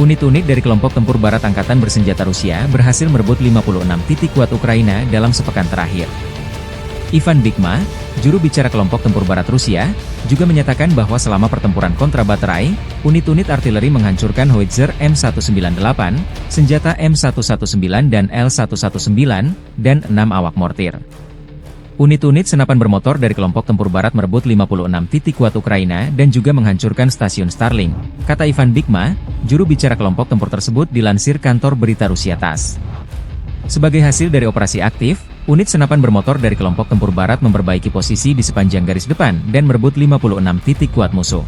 Unit-unit dari kelompok tempur barat angkatan bersenjata Rusia berhasil merebut 56 titik kuat Ukraina dalam sepekan terakhir. Ivan Bikma, juru bicara kelompok tempur barat Rusia, juga menyatakan bahwa selama pertempuran kontra baterai, unit-unit artileri menghancurkan howitzer M198, senjata M119 dan L119, dan 6 awak mortir. Unit-unit senapan bermotor dari kelompok tempur barat merebut 56 titik kuat Ukraina dan juga menghancurkan stasiun Starlink, kata Ivan Bikma, juru bicara kelompok tempur tersebut dilansir kantor berita Rusia TASS. Sebagai hasil dari operasi aktif, unit senapan bermotor dari kelompok tempur barat memperbaiki posisi di sepanjang garis depan dan merebut 56 titik kuat musuh.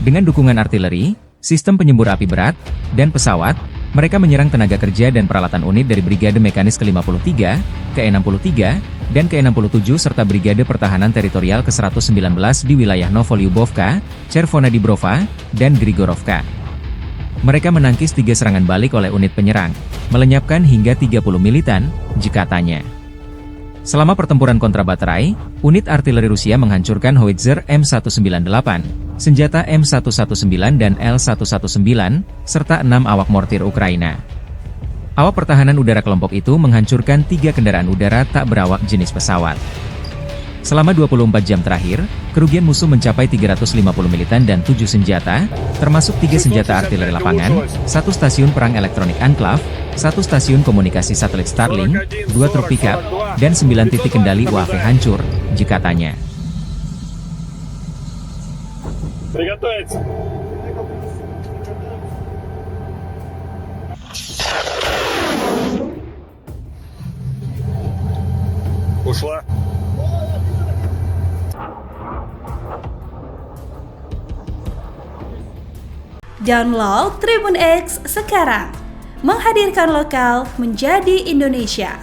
Dengan dukungan artileri, sistem penyembur api berat, dan pesawat, mereka menyerang tenaga kerja dan peralatan unit dari Brigade Mekanis ke-53, ke-63, dan ke-67 serta Brigade Pertahanan Teritorial ke-119 di wilayah Novolyubovka, Chervonodibrova, dan Grigorovka. Mereka menangkis 3 serangan balik oleh unit penyerang, melenyapkan hingga 30 militan, katanya. Selama pertempuran kontra baterai, unit artileri Rusia menghancurkan howitzer M198, senjata M119 dan L119, serta 6 awak mortir Ukraina. Awak pertahanan udara kelompok itu menghancurkan 3 kendaraan udara tak berawak jenis pesawat. Selama 24 jam terakhir, kerugian musuh mencapai 350 militan dan 7 senjata, termasuk 3 senjata artileri lapangan, 1 stasiun perang elektronik Anclave, 1 stasiun komunikasi satelit Starlink, 2 truk pickup, dan 9 titik kendali UAV hancur, katanya. Ушла. Download Tribun X sekarang, menghadirkan lokal menjadi Indonesia.